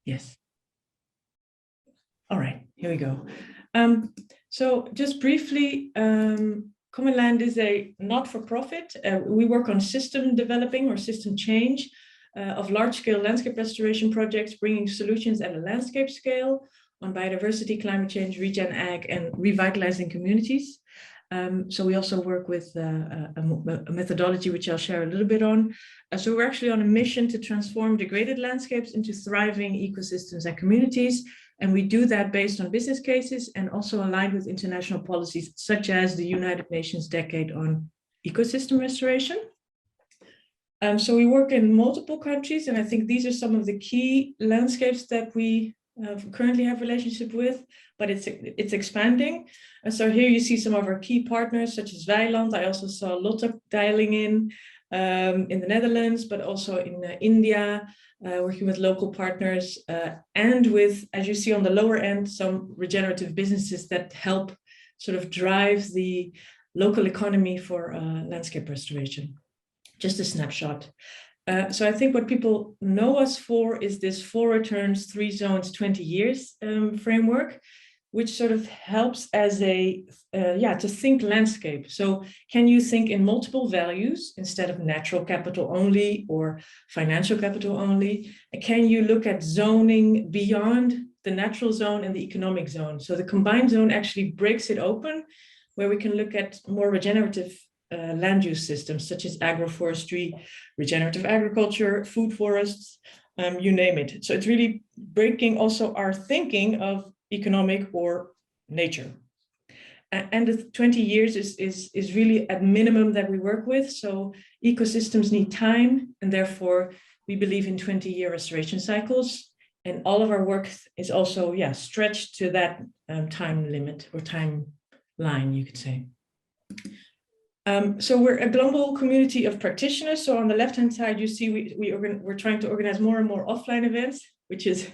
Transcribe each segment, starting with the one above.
Yes. All right, here we go. So just briefly, Common Land is a not-for-profit. We work on system developing or system change of large-scale landscape restoration projects, bringing solutions at a landscape scale on biodiversity, climate change, regen ag, and revitalizing communities. So we also work with a methodology which I'll share a little bit on. So we're actually on a mission to transform degraded landscapes into thriving ecosystems and communities. And we do that based on business cases and also aligned with international policies, such as the United Nations Decade on Ecosystem Restoration. So we work in multiple countries, and I think these are some of the key landscapes that we currently have relationship with, but it's expanding. And so here you see some of our key partners, such as Weiland. I also saw Lotte dialing in the Netherlands, but also in India, working with local partners, and with, as you see on the lower end, some regenerative businesses that help sort of drive the local economy for landscape restoration. Just a snapshot. So I think what people know us for is this 4 returns, 3 zones, 20 years framework, which sort of helps as a, to think landscape. So can you think in multiple values instead of natural capital only or financial capital only? And can you look at zoning beyond the natural zone and the economic zone? So the combined zone actually breaks it open, where we can look at more regenerative land use systems, such as agroforestry, regenerative agriculture, food forests, you name it. So it's really breaking also our thinking of economic or nature. And the 20 years is really at minimum that we work with. So ecosystems need time, and therefore we believe in 20-year restoration cycles. And all of our work is also, stretched to that time limit or timeline, you could say. So we're a global community of practitioners. So on the left-hand side, you see we're trying to organize more and more offline events, which is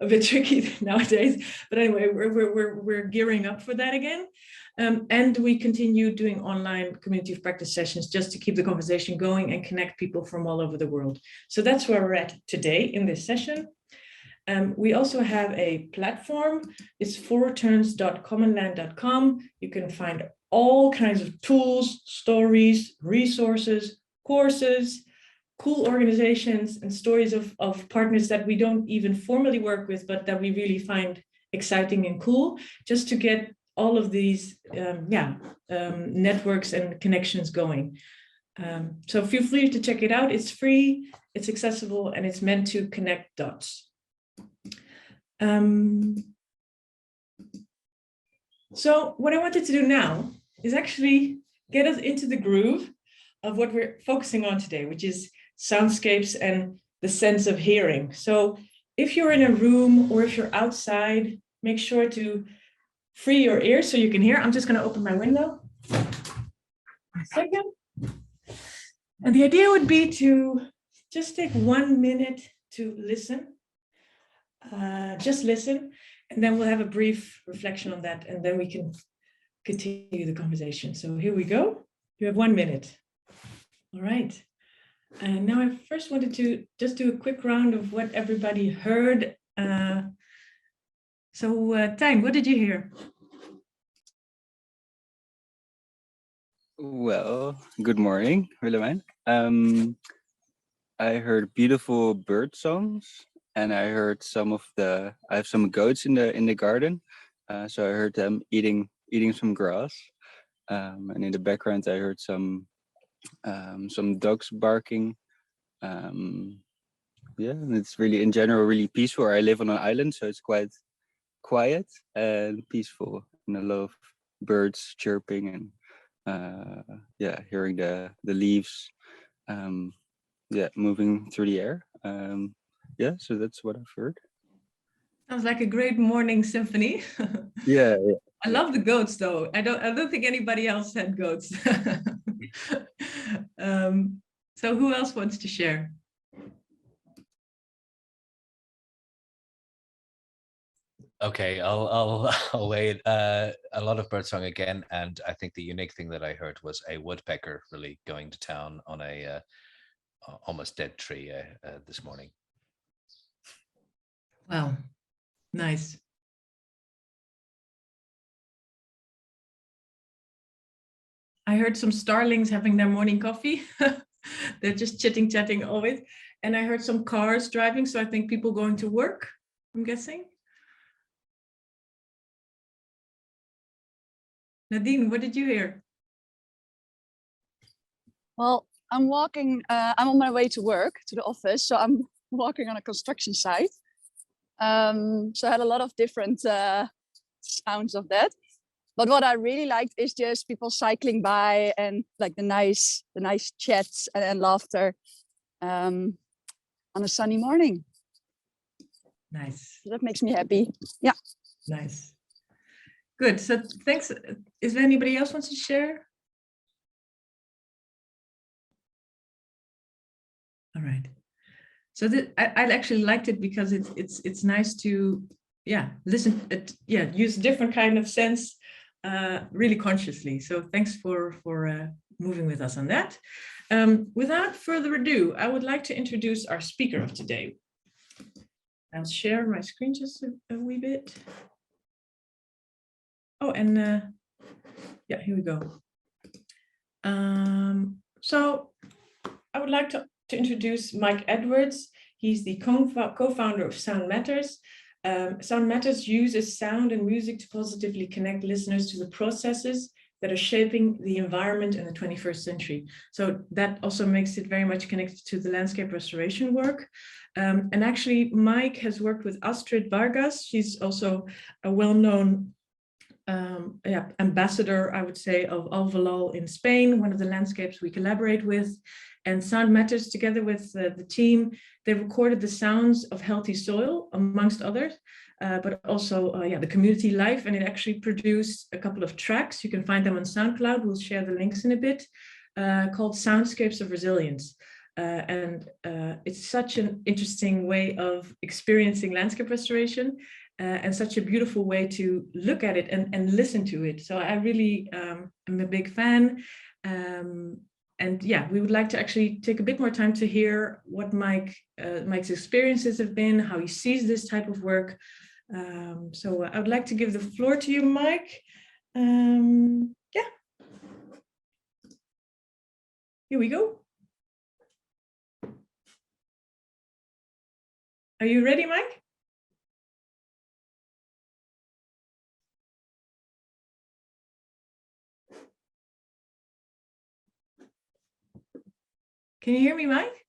a bit tricky nowadays. But anyway, we're gearing up for that again. And we continue doing online community of practice sessions just to keep the conversation going and connect people from all over the world. So that's where we're at today in this session. We also have a platform. It's 4returns.commonland.com. You can find all kinds of tools, stories, resources, courses, cool organizations, and stories of partners that we don't even formally work with, but that we really find exciting and cool, just to get all of these networks and connections going. So feel free to check it out. It's free, it's accessible, and it's meant to connect dots. So what I wanted to do now is actually get us into the groove of what we're focusing on today, which is soundscapes and the sense of hearing. So if you're in a room or if you're outside, make sure to free your ears so you can hear. I'm just going to open my window. A second. And the idea would be to just take 1 minute to listen. Just listen, and then we'll have a brief reflection on that, and then we can continue the conversation. So here we go. You have 1 minute. All right. And now I first wanted to just do a quick round of what everybody heard. Tijn, what did you hear? Well, good morning, Willemijn. I heard beautiful bird songs, and I heard I have some goats in the garden, so I heard them eating some grass, and in the background I heard some dogs barking. And it's really, in general, really peaceful. I live on an island, so it's quite quiet and peaceful, and a lot of birds chirping, and hearing the leaves moving through the air. So that's what I've heard. Sounds like a great morning symphony. Yeah. I love the goats, though. I don't think anybody else had goats. So who else wants to share? Okay, I'll wait. A lot of birdsong again, and I think the unique thing that I heard was a woodpecker really going to town on a almost dead tree this morning. Wow, nice. I heard some starlings having their morning coffee. They're just chatting always. And I heard some cars driving, so I think people going to work, I'm guessing. Nadine, what did you hear? Well, I'm walking, I'm on my way to work, to the office. So I'm walking on a construction site. So I had a lot of different sounds of that. But what I really liked is just people cycling by and like the nice chats and laughter on a sunny morning. Nice. So that makes me happy. Yeah. Nice. Good. So thanks. Is there anybody else wants to share? All right. So I actually liked it because it's nice to listen use different kind of sense really consciously. So thanks for moving with us on that. Without further ado, I would like to introduce our speaker of today. I'll share my screen just a wee bit. Oh, and here we go. So I would like to introduce Mike Edwards. He's the co-founder of Sound Matters. Sound Matters uses sound and music to positively connect listeners to the processes that are shaping the environment in the 21st century. So that also makes it very much connected to the landscape restoration work. And actually, Mike has worked with Astrid Vargas. She's also a well-known ambassador, I would say, of Alvalol in Spain, one of the landscapes we collaborate with. And Sound Matters, together with the team, they recorded the sounds of healthy soil, amongst others, but also the community life. And it actually produced a couple of tracks. You can find them on SoundCloud. We'll share the links in a bit, called Soundscapes of Resilience. And it's such an interesting way of experiencing landscape restoration. And such a beautiful way to look at it and listen to it. So I really am a big fan. And we would like to actually take a bit more time to hear what Mike's experiences have been, how he sees this type of work. So I would like to give the floor to you, Mike. Here we go. Are you ready, Mike? Can you hear me, Mike?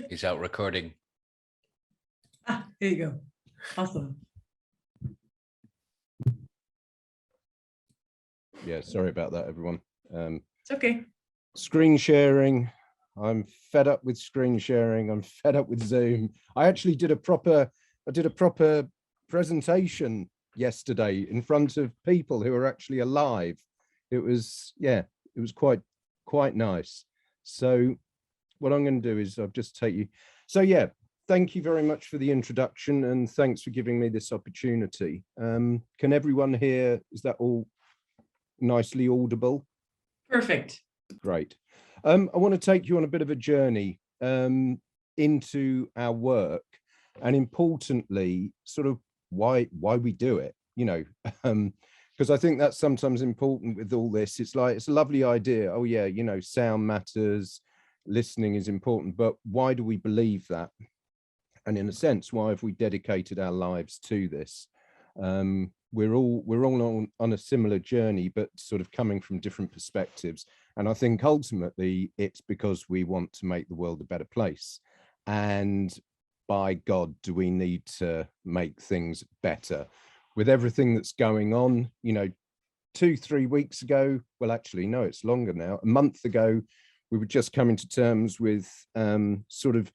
He's out recording. Here you go. Awesome. Yeah, sorry about that, everyone. It's okay. Screen sharing. I'm fed up with screen sharing. I'm fed up with Zoom. I actually did a proper presentation yesterday in front of people who are actually alive. It was quite nice. So what I'm going to do is I'll just take you. So thank you very much for the introduction and thanks for giving me this opportunity. Can everyone hear? Is that all nicely audible? Perfect. Great. I want to take you on a bit of a journey into our work and importantly, sort of why we do it, because I think that's sometimes important with all this. It's like, it's a lovely idea. Oh yeah, sound matters, listening is important, but why do we believe that? And in a sense, why have we dedicated our lives to this? We're all on a similar journey, but sort of coming from different perspectives. And I think ultimately it's because we want to make the world a better place. And by God, do we need to make things better with everything that's going on? 2-3 weeks ago, well, actually, no, it's longer now. A month ago, we were just coming to terms with sort of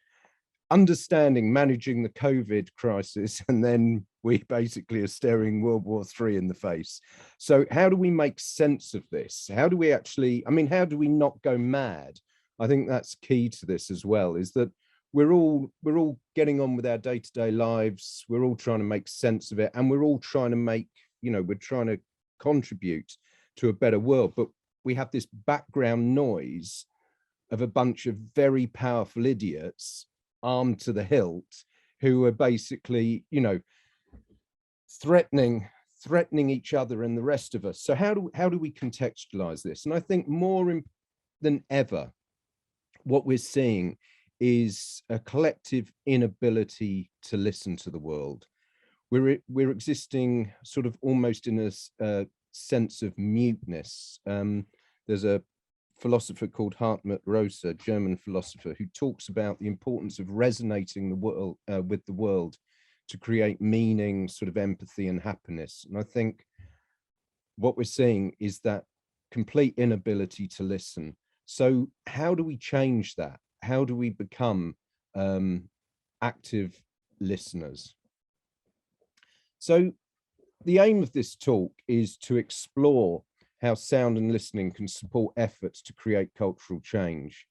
understanding, managing the COVID crisis, and then we basically are staring World War III in the face. So how do we make sense of this? How do we actually, how do we not go mad? I think that's key to this as well, is that we're all getting on with our day-to-day lives. We're all trying to make sense of it, and we're all trying to make, we're trying to contribute to a better world, but we have this background noise of a bunch of very powerful idiots armed to the hilt, who are basically, you know, threatening each other and the rest of us. So how do we contextualize this? And I think more than ever, what we're seeing is a collective inability to listen to the world. We're existing sort of almost in a sense of muteness. There's a philosopher called Hartmut Rosa, German philosopher, who talks about the importance of resonating the world with the world to create meaning, sort of empathy and happiness. And I think what we're seeing is that complete inability to listen. So how do we change that? How do we become active listeners? So the aim of this talk is to explore how sound and listening can support efforts to create cultural change.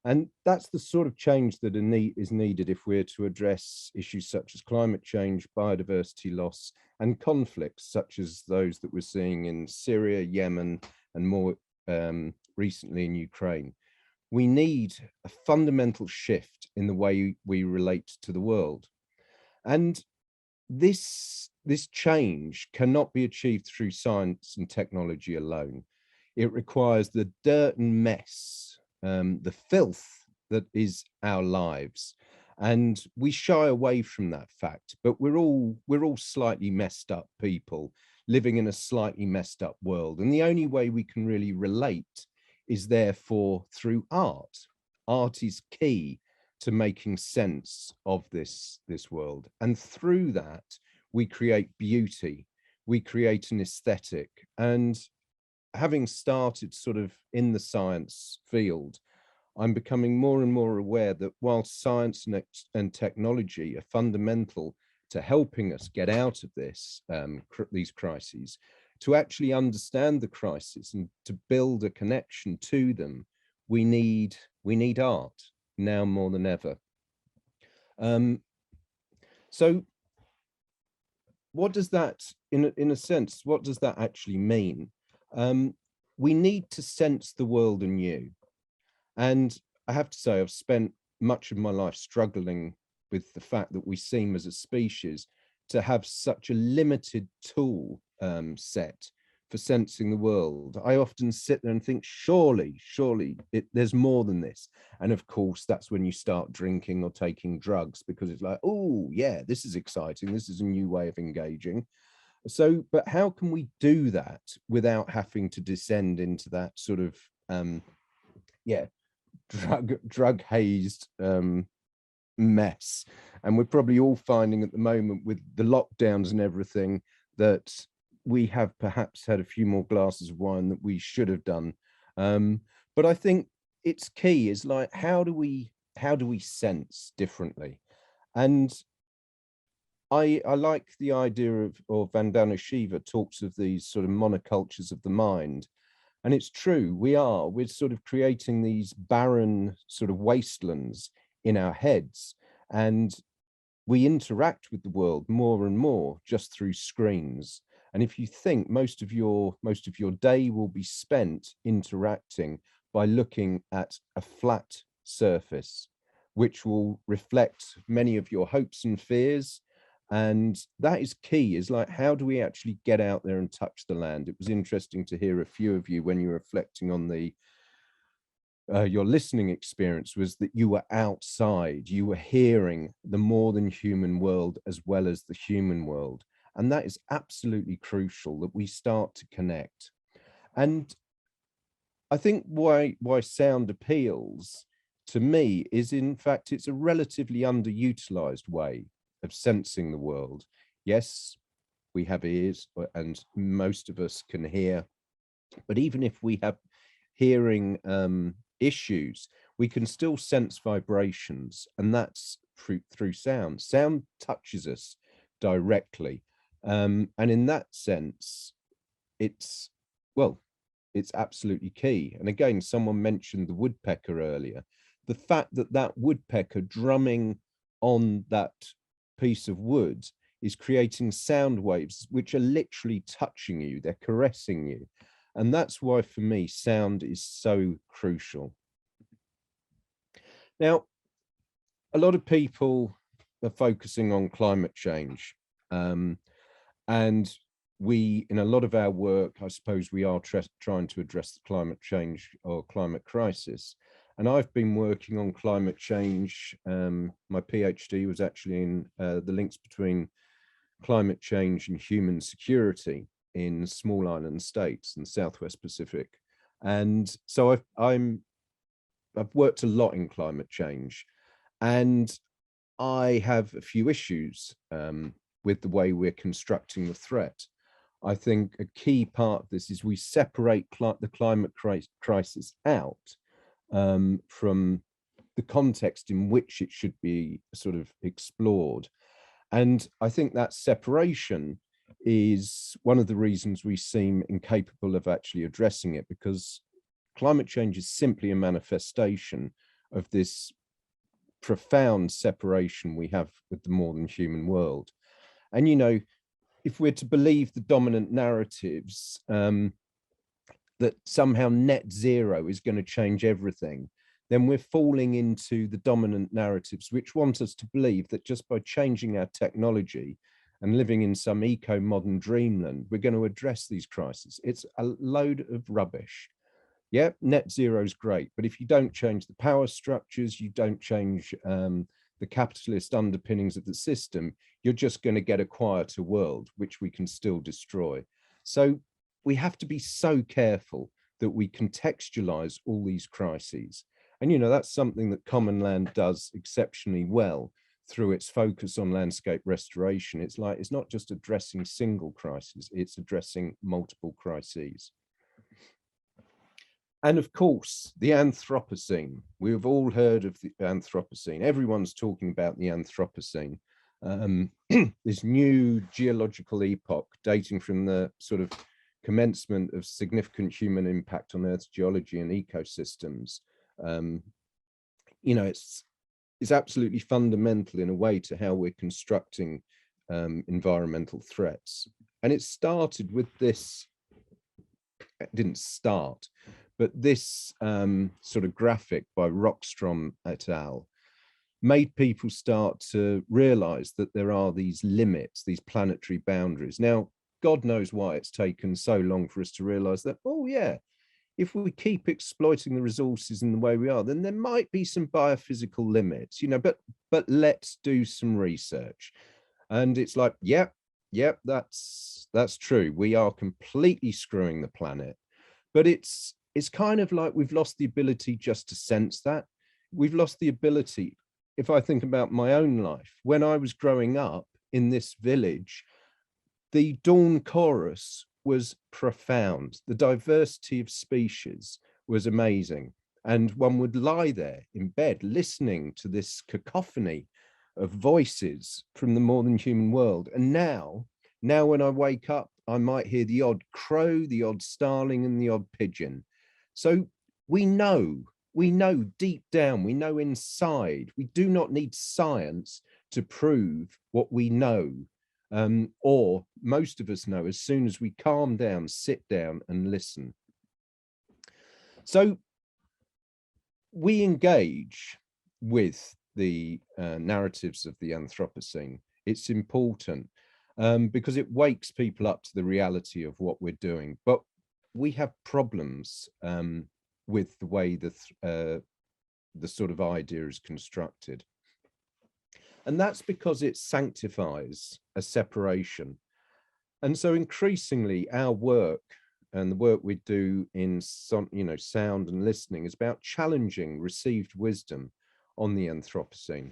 And that's the sort of change that is needed if we're to address issues such as climate change, biodiversity loss, and conflicts such as those that we're seeing in Syria, Yemen, and more recently in Ukraine. We need a fundamental shift in the way we relate to the world. And this change cannot be achieved through science and technology alone. It requires the dirt and mess, the filth that is our lives. And we shy away from that fact, but we're all slightly messed up people living in a slightly messed up world. And the only way we can really relate is therefore through art. Art is key to making sense of this world. And through that, we create beauty, we create an aesthetic. And having started sort of in the science field, I'm becoming more and more aware that while science and technology are fundamental to helping us get out of these crises, to actually understand the crisis and to build a connection to them, we need art now more than ever. So what does that, in a sense, what does that actually mean? We need to sense the world anew. And I have to say, I've spent much of my life struggling with the fact that we seem as a species to have such a limited tool set for sensing the world. I often sit there and think, surely there's more than this. And of course, that's when you start drinking or taking drugs, because it's like, oh yeah, this is exciting. This is a new way of engaging. So, but how can we do that without having to descend into that sort of, drug hazed mess? And we're probably all finding at the moment with the lockdowns and everything that we have perhaps had a few more glasses of wine that we should have done. But I think it's key is like, how do we sense differently? And I like the idea of, or Vandana Shiva talks of these sort of monocultures of the mind. And it's true, we're sort of creating these barren sort of wastelands in our heads. And we interact with the world more and more just through screens. And if you think most of your day will be spent interacting by looking at a flat surface, which will reflect many of your hopes and fears. And that is key, is like, how do we actually get out there and touch the land? It was interesting to hear a few of you when you were reflecting on your listening experience, was that you were outside, you were hearing the more than human world as well as the human world. And that is absolutely crucial, that we start to connect. And I think why sound appeals to me is, in fact, it's a relatively underutilized way of sensing the world. Yes, we have ears and most of us can hear, but even if we have hearing issues, we can still sense vibrations, and that's through sound. Sound touches us directly, and in that sense, it's absolutely key. And again, someone mentioned the woodpecker earlier. The fact that woodpecker drumming on that piece of wood is creating sound waves which are literally touching you, they're caressing you. And that's why, for me, sound is so crucial. Now, a lot of people are focusing on climate change. And we, in a lot of our work, I suppose we are trying to address the climate change or climate crisis. And I've been working on climate change. My PhD was actually in the links between climate change and human security in small island states in Southwest Pacific. And so I've worked a lot in climate change, and I have a few issues with the way we're constructing the threat. I think a key part of this is we separate the climate crisis out from the context in which it should be sort of explored. And I think that separation is one of the reasons we seem incapable of actually addressing it, because climate change is simply a manifestation of this profound separation we have with the more than human world. And, you know, if we're to believe the dominant narratives that somehow net zero is going to change everything, then we're falling into the dominant narratives which want us to believe that just by changing our technology and living in some eco-modern dreamland, we're going to address these crises. It's a load of rubbish. Yeah, net zero is great, but if you don't change the power structures, you don't change the capitalist underpinnings of the system, you're just going to get a quieter world, which we can still destroy. So we have to be so careful that we contextualize all these crises. And, you know, that's something that Common Land does exceptionally well through its focus on landscape restoration. It's like, it's not just addressing single crises, it's addressing multiple crises. And of course, the Anthropocene. We've all heard of the Anthropocene. Everyone's talking about the Anthropocene. This new geological epoch dating from the sort of commencement of significant human impact on Earth's geology and ecosystems. You know, it's absolutely fundamental in a way to how we're constructing environmental threats. And it started with this, it didn't start, but this sort of graphic by Rockstrom et al. Made people start to realize that there are these limits, these planetary boundaries. Now, God knows why it's taken so long for us to realize that, oh yeah, if we keep exploiting the resources in the way we are, then there might be some biophysical limits, you know, but let's do some research. And it's like, yep, that's true. We are completely screwing the planet, but it's kind of like we've lost the ability just to sense that. We've lost the ability. If I think about my own life, when I was growing up in this village, the dawn chorus was profound. The diversity of species was amazing. And one would lie there in bed listening to this cacophony of voices from the more than human world. And now when I wake up, I might hear the odd crow, the odd starling, and the odd pigeon. So we know deep down, we know inside, we do not need science to prove what we know. Or most of us know as soon as we calm down, sit down and listen. So we engage with the narratives of the Anthropocene. It's important because it wakes people up to the reality of what we're doing. But we have problems with the way the sort of idea is constructed. And that's because it sanctifies a separation. And so increasingly our work and the work we do in some, you know, sound and listening is about challenging received wisdom on the Anthropocene.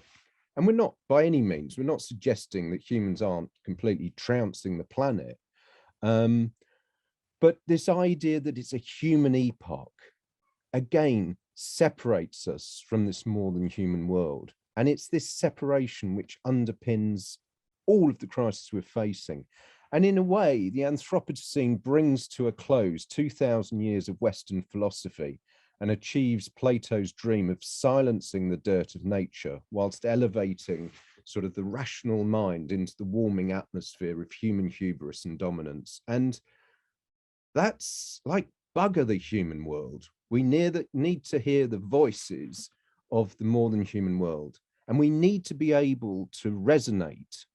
And we're not, by any means, we're not suggesting that humans aren't completely trouncing the planet. But this idea that it's a human epoch, again, separates us from this more than human world. And it's this separation which underpins all of the crises we're facing. And in a way, the Anthropocene brings to a close 2,000 years of Western philosophy and achieves Plato's dream of silencing the dirt of nature whilst elevating sort of the rational mind into the warming atmosphere of human hubris and dominance. And that's like bugger the human world. We need to hear the voices of the more than human world. And we need to be able to resonate,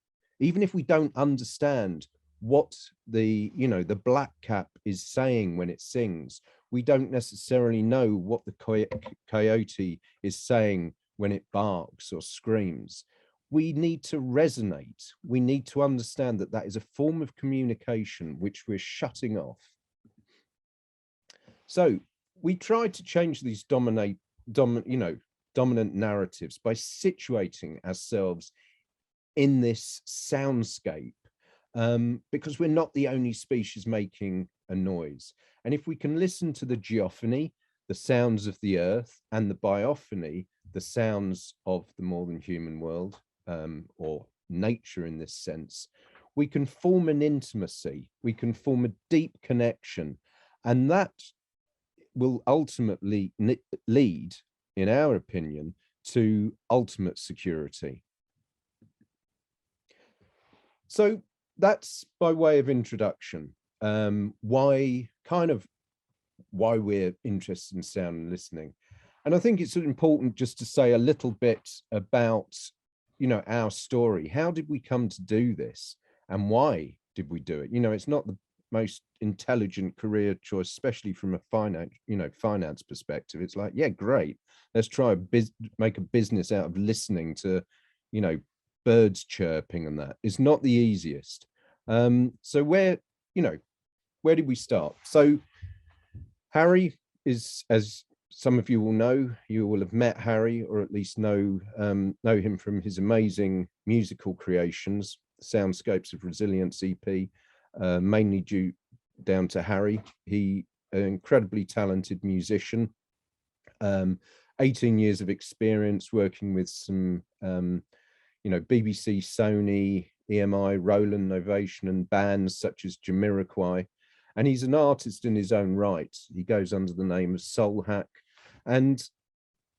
even if we don't understand what the, you know, the black cap is saying when it sings. We don't necessarily know what the coyote is saying when it barks or screams. We need to resonate. We need to understand that that is a form of communication which we're shutting off. So we try to change these dominant narratives by situating ourselves in this soundscape, because we're not the only species making a noise. And if we can listen to the geophony, the sounds of the earth, and the biophony, the sounds of the more than human world, or nature in this sense, we can form an intimacy, we can form a deep connection, and that will ultimately lead, in our opinion, to ultimate security. So that's by way of introduction, why we're interested in sound and listening. And I think it's important just to say a little bit about, you know, our story. How did we come to do this, and why did we do it? You know, it's not the most intelligent career choice, especially from a finance perspective. It's like, yeah, great, let's try make a business out of listening to, you know, birds chirping, and that is not the easiest. So where did we start? So Harry is, as some of you will know, you will have met Harry, or at least know him from his amazing musical creations, Soundscapes of Resilience EP, mainly down to Harry. He an incredibly talented musician, 18 years of experience working with some BBC, Sony, EMI, Roland, Novation, and bands such as Jamiroquai. And he's an artist in his own right. He goes under the name of Soul Hack. And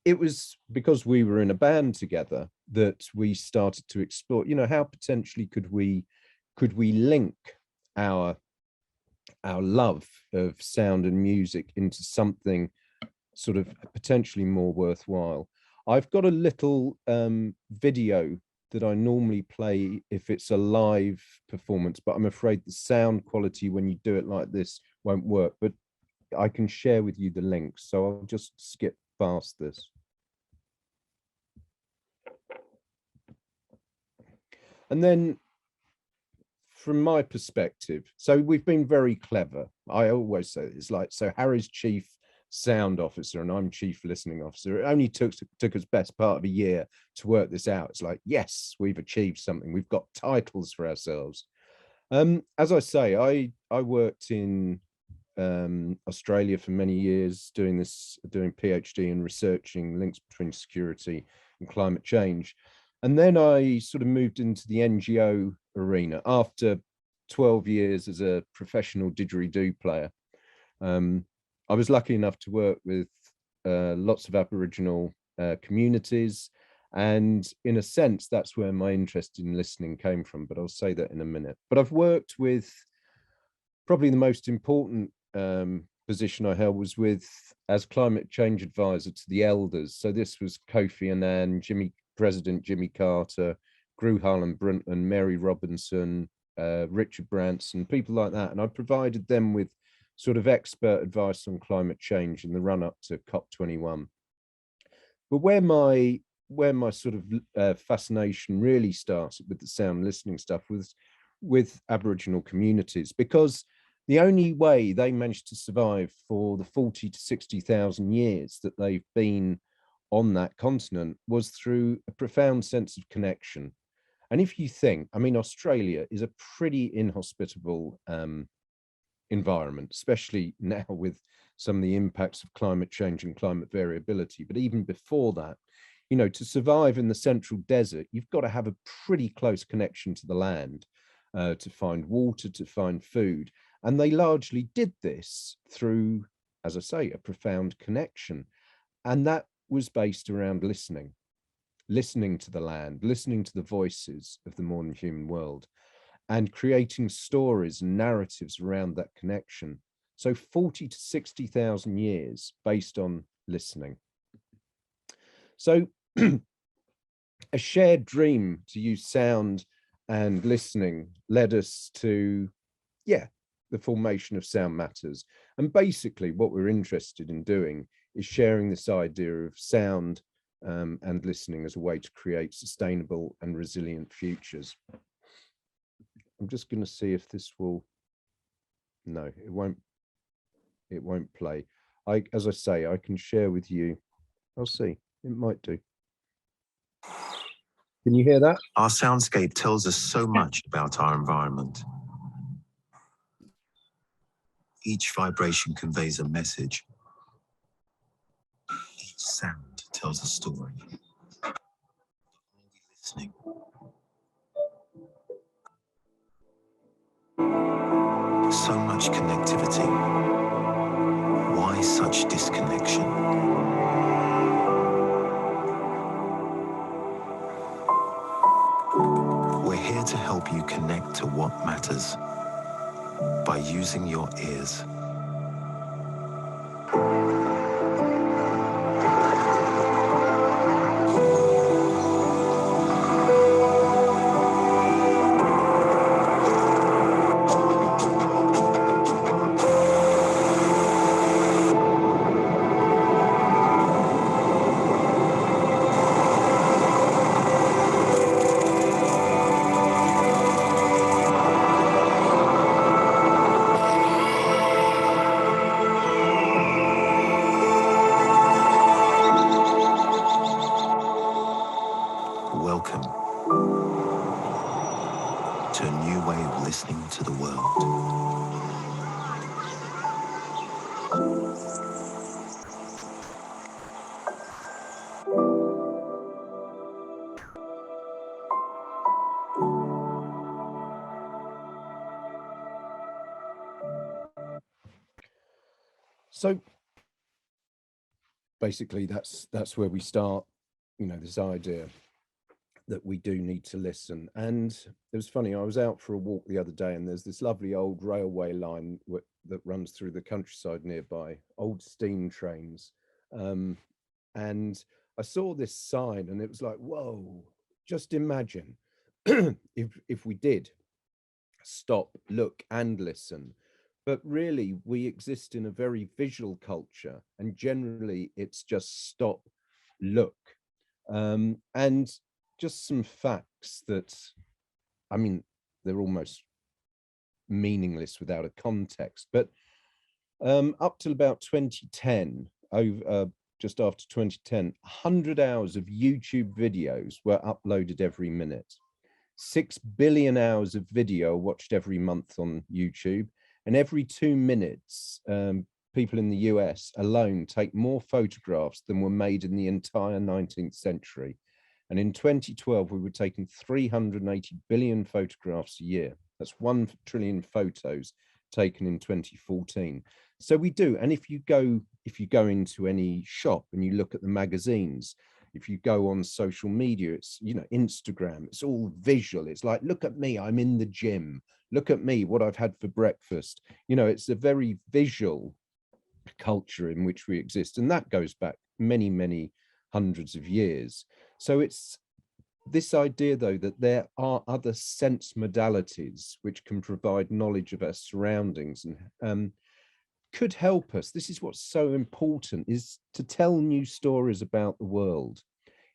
it was because we were in a band together that we started to explore, you know, how potentially could we link our love of sound and music into something sort of potentially more worthwhile. I've got a little video that I normally play if it's a live performance, but I'm afraid the sound quality when you do it like this won't work, but I can share with you the link. So I'll just skip past this. And then from my perspective, so we've been very clever. I always say it's like, so Harry's chief sound officer and I'm chief listening officer. It only took us best part of a year to work this out. It's like, yes, we've achieved something. We've got titles for ourselves. As I say, I worked in Australia for many years doing PhD and researching links between security and climate change. And then I sort of moved into the NGO arena after 12 years as a professional didgeridoo player. I was lucky enough to work with lots of Aboriginal communities. And in a sense, that's where my interest in listening came from, but I'll say that in a minute. But I've worked with, probably the most important position I held was as climate change advisor to the elders. So this was Kofi Annan, President Jimmy Carter, Gru Harlan Brundtland, Mary Robinson, Richard Branson, people like that. And I provided them with sort of expert advice on climate change in the run up to COP21. But where my sort of fascination really started with the sound listening stuff was with Aboriginal communities, because the only way they managed to survive for the 40 to 60,000 years that they've been on that continent was through a profound sense of connection. And if you think, I mean, Australia is a pretty inhospitable environment, especially now with some of the impacts of climate change and climate variability. But even before that, you know, to survive in the central desert, you've got to have a pretty close connection to the land to find water, to find food. And they largely did this through, as I say, a profound connection. And that was based around listening to the land, listening to the voices of the modern human world, and creating stories and narratives around that connection. So 40 to 60,000 years based on listening. So a shared dream to use sound and listening led us to, yeah, the formation of Sound Matters. And basically what we're interested in doing is sharing this idea of sound and listening as a way to create sustainable and resilient futures. I'm just going to see if this will, no, it won't play. As I say, I can share with you. I'll see, it might do. Can you hear that? Our soundscape tells us so much about our environment. Each vibration conveys a message. Each sound tells a story. Are we listening? So much connectivity. Why such disconnection? We're here to help you connect to what matters by using your ears. Welcome to a new way of listening to the world. So basically that's where we start, you know, this idea that we do need to listen. And it was funny, I was out for a walk the other day and there's this lovely old railway line that runs through the countryside nearby, old steam trains. And I saw this sign and it was like, whoa, just imagine if we did stop, look and listen. But really we exist in a very visual culture and generally it's just stop, look. And just some facts that, I mean, they're almost meaningless without a context, but up till about 2010, just after 2010, 100 hours of YouTube videos were uploaded every minute. 6 billion hours of video watched every month on YouTube, and every 2 minutes, people in the US alone take more photographs than were made in the entire 19th century. And in 2012, we were taking 380 billion photographs a year. That's 1 trillion photos taken in 2014. So we do. And if you go into any shop and you look at the magazines, if you go on social media, it's, you know, Instagram, it's all visual. It's like, look at me, I'm in the gym. Look at me, what I've had for breakfast. You know, it's a very visual culture in which we exist. And that goes back many, many hundreds of years. So it's this idea, though, that there are other sense modalities which can provide knowledge of our surroundings and could help us. This is what's so important, is to tell new stories about the world.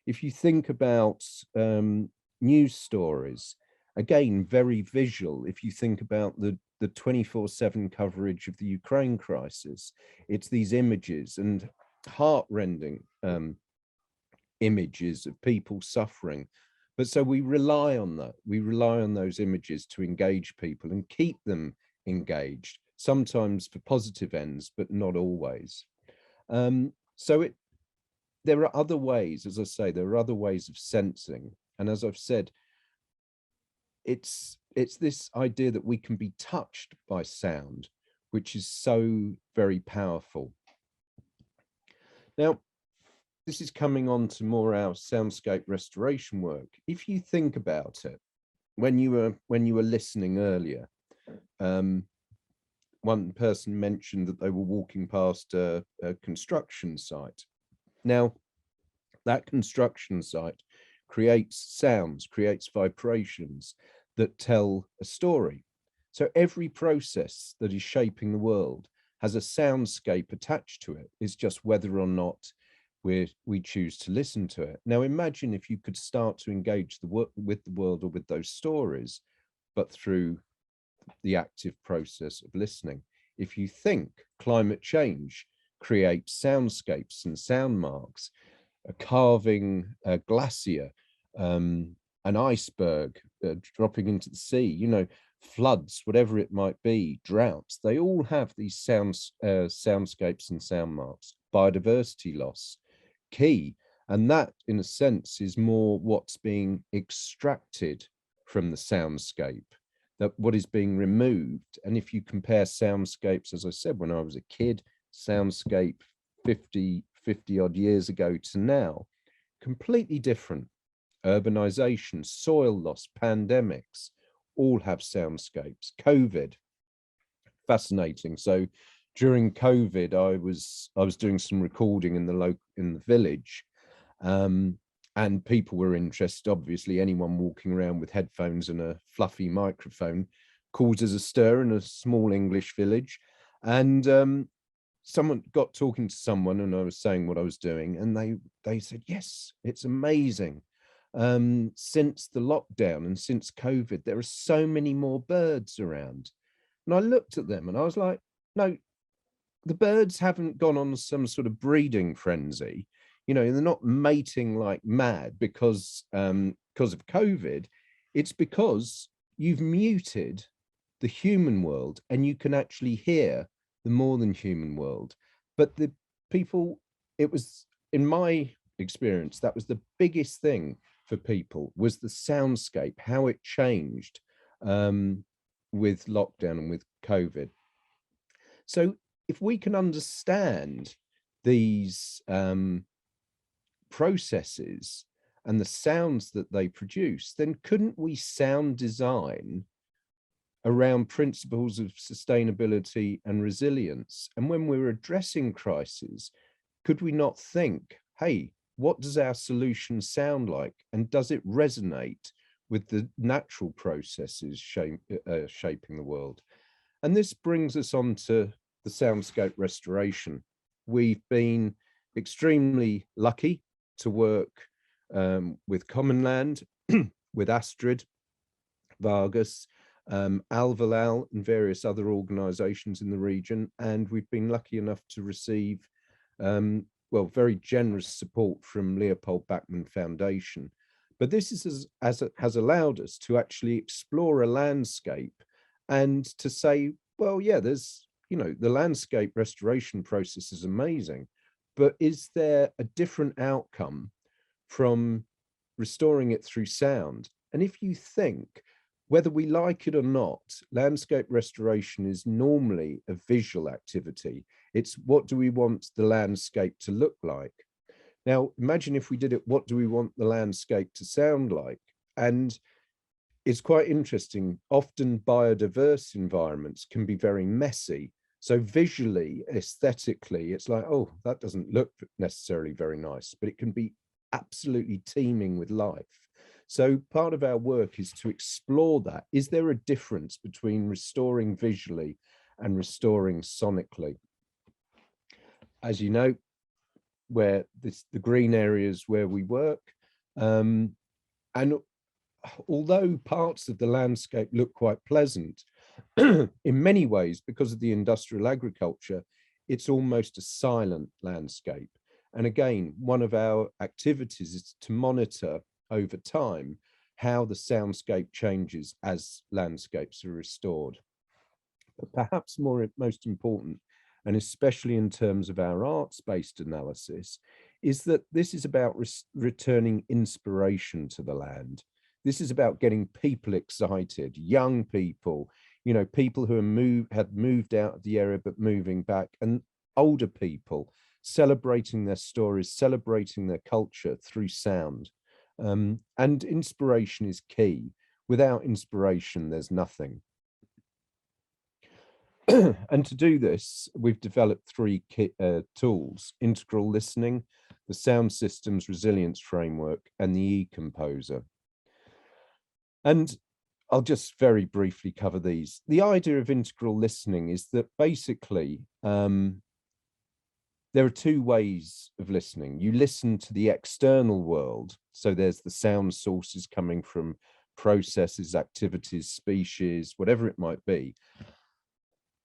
If you think about news stories, again, very visual. If you think about the 24/7 coverage of the Ukraine crisis, it's these images and heart-rending images of people suffering. But so we rely on that. We rely on those images to engage people and keep them engaged, sometimes for positive ends, but not always. There are other ways, as I say, there are other ways of sensing. And as I've said, it's this idea that we can be touched by sound, which is so very powerful. Now, this is coming on to more our soundscape restoration work. If you think about it, when you were listening earlier, one person mentioned that they were walking past a construction site. Now, that construction site creates sounds, creates vibrations that tell a story. So every process that is shaping the world has a soundscape attached to it. It's just whether or not we choose to listen to it. Now imagine if you could start to engage with the world or with those stories, but through the active process of listening. If you think climate change creates soundscapes and sound marks, a carving a glacier, an iceberg dropping into the sea, you know, floods, whatever it might be, droughts, they all have these soundscapes and sound marks. Biodiversity loss, key. And that, in a sense, is more what's being extracted from the soundscape, that what is being removed. And if you compare soundscapes, as I said, when I was a kid, soundscape 50 odd years ago to now, completely different. Urbanization, soil loss, pandemics, all have soundscapes. COVID, fascinating. So during COVID, I was doing some recording in the village, and people were interested. Obviously, anyone walking around with headphones and a fluffy microphone causes a stir in a small English village. And someone got talking to someone, and I was saying what I was doing, and they said, yes, it's amazing. Since the lockdown and since COVID, there are so many more birds around. And I looked at them and I was like, no, the birds haven't gone on some sort of breeding frenzy. You know, they're not mating like mad because of COVID. It's because you've muted the human world and you can actually hear the more than human world. But the people, it was, in my experience, that was the biggest thing for people, was the soundscape, how it changed with lockdown and with COVID. So if we can understand these processes and the sounds that they produce, then couldn't we sound design around principles of sustainability and resilience? And when we're addressing crises, could we not think, hey, what does our solution sound like? And does it resonate with the natural processes shaping the world? And this brings us on to the Soundscape Restoration. We've been extremely lucky to work with Common Land, with Astrid Vargas, Alvalal and various other organizations in the region. And we've been lucky enough to receive well, very generous support from Leopold Bachmann Foundation. But this is has allowed us to actually explore a landscape and to say, well, yeah, there's, you know, the landscape restoration process is amazing, but is there a different outcome from restoring it through sound? And if you think, whether we like it or not, landscape restoration is normally a visual activity. It's what do we want the landscape to look like? Now, imagine if we did it, what do we want the landscape to sound like? And it's quite interesting. Often biodiverse environments can be very messy. So visually, aesthetically, it's like, oh, that doesn't look necessarily very nice, but it can be absolutely teeming with life. So part of our work is to explore that. Is there a difference between restoring visually and restoring sonically? As you know, where the green areas where we work, and although parts of the landscape look quite pleasant, in many ways, because of the industrial agriculture, it's almost a silent landscape. And again, one of our activities is to monitor over time how the soundscape changes as landscapes are restored. But perhaps most important, and especially in terms of our arts-based analysis, is that this is about returning inspiration to the land. This is about getting people excited, young people, you know, people who had moved out of the area but moving back, and older people celebrating their stories, celebrating their culture through sound. And inspiration is key. Without inspiration, there's nothing. And to do this, we've developed three tools: integral listening, the Sound Systems Resilience Framework, and the E-Composer. And I'll just very briefly cover these. The idea of integral listening is that basically there are two ways of listening. You listen to the external world. So there's the sound sources coming from processes, activities, species, whatever it might be.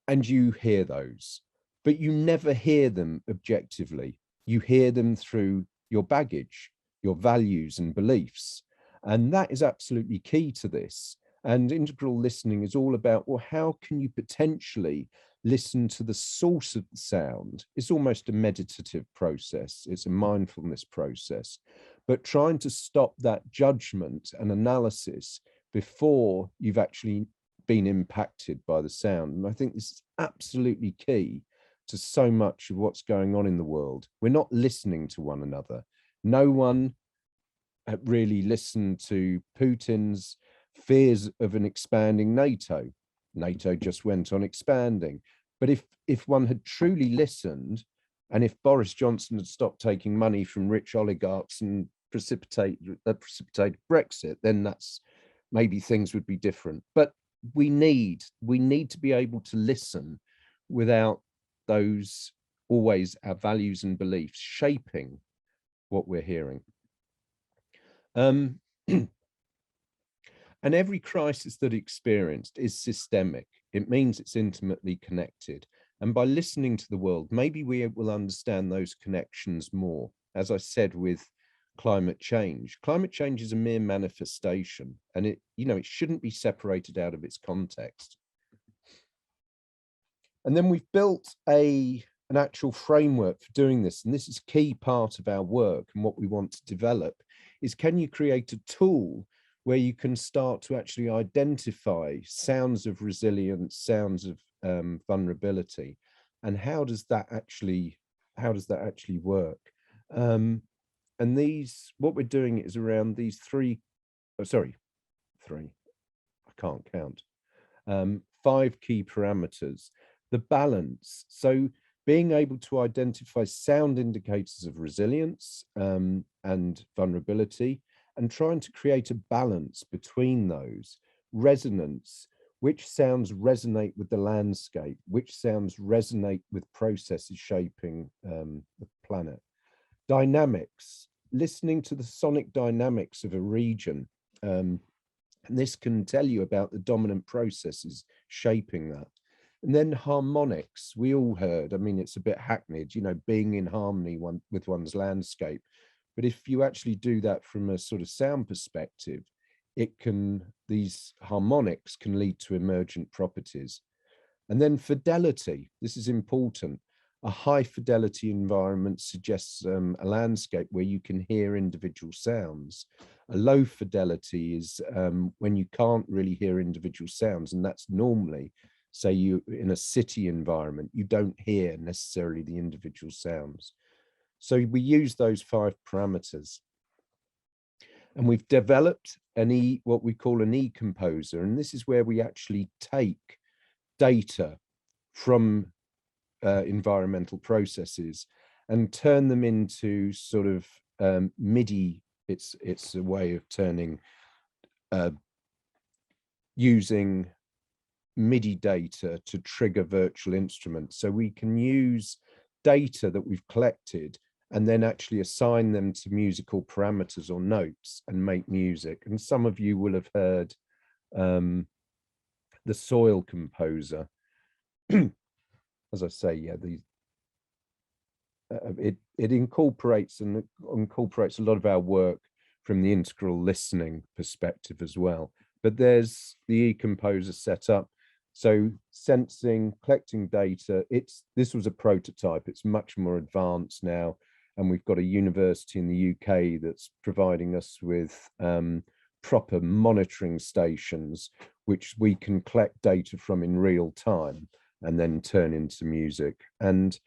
And you hear those, but you never hear them objectively. You hear them through your baggage, your values and beliefs. And that is absolutely key to this. And integral listening is all about, well, how can you potentially listen to the source of the sound? It's almost a meditative process. It's a mindfulness process, but trying to stop that judgment and analysis before you've actually been impacted by the sound. And I think this is absolutely key to so much of what's going on in the world. We're not listening to one another. No one really listened to Putin's fears of an expanding NATO. NATO just went on expanding. But if one had truly listened, and if Boris Johnson had stopped taking money from rich oligarchs and precipitated Brexit, then that's maybe things would be different. But we need to be able to listen without those always our values and beliefs shaping what we're hearing. And every crisis that experienced is systemic. It means it's intimately connected. And by listening to the world, maybe we will understand those connections more. As I said with climate change is a mere manifestation, and it shouldn't be separated out of its context. And then we've built an actual framework for doing this. And this is a key part of our work, and what we want to develop is, can you create a tool where you can start to actually identify sounds of resilience, sounds of vulnerability, and how does that actually work? And what we're doing is around these three, I can't count, 5 key parameters. The balance, so being able to identify sound indicators of resilience and vulnerability, and trying to create a balance between those. Resonance, which sounds resonate with the landscape, which sounds resonate with processes shaping the planet. Dynamics, listening to the sonic dynamics of a region. And this can tell you about the dominant processes shaping that. And then harmonics, we all heard, I mean, it's a bit hackneyed, being in harmony with one's landscape. But if you actually do that from a sort of sound perspective, these harmonics can lead to emergent properties. And then fidelity, this is important. A high fidelity environment suggests a landscape where you can hear individual sounds. A low fidelity is when you can't really hear individual sounds, and that's normally, say you in a city environment, you don't hear necessarily the individual sounds. So we use those 5 parameters, and we've developed what we call an E-Composer, and this is where we actually take data from environmental processes and turn them into sort of MIDI. It's a way of turning using MIDI data to trigger virtual instruments. So we can use data that we've collected and then actually assign them to musical parameters or notes and make music. And some of you will have heard the Soil Composer. As I say, yeah, it incorporates a lot of our work from the integral listening perspective as well. But there's the E-Composer setup. So sensing, collecting data, this was a prototype. It's much more advanced now. And we've got a university in the UK that's providing us with proper monitoring stations, which we can collect data from in real time and then turn into music. And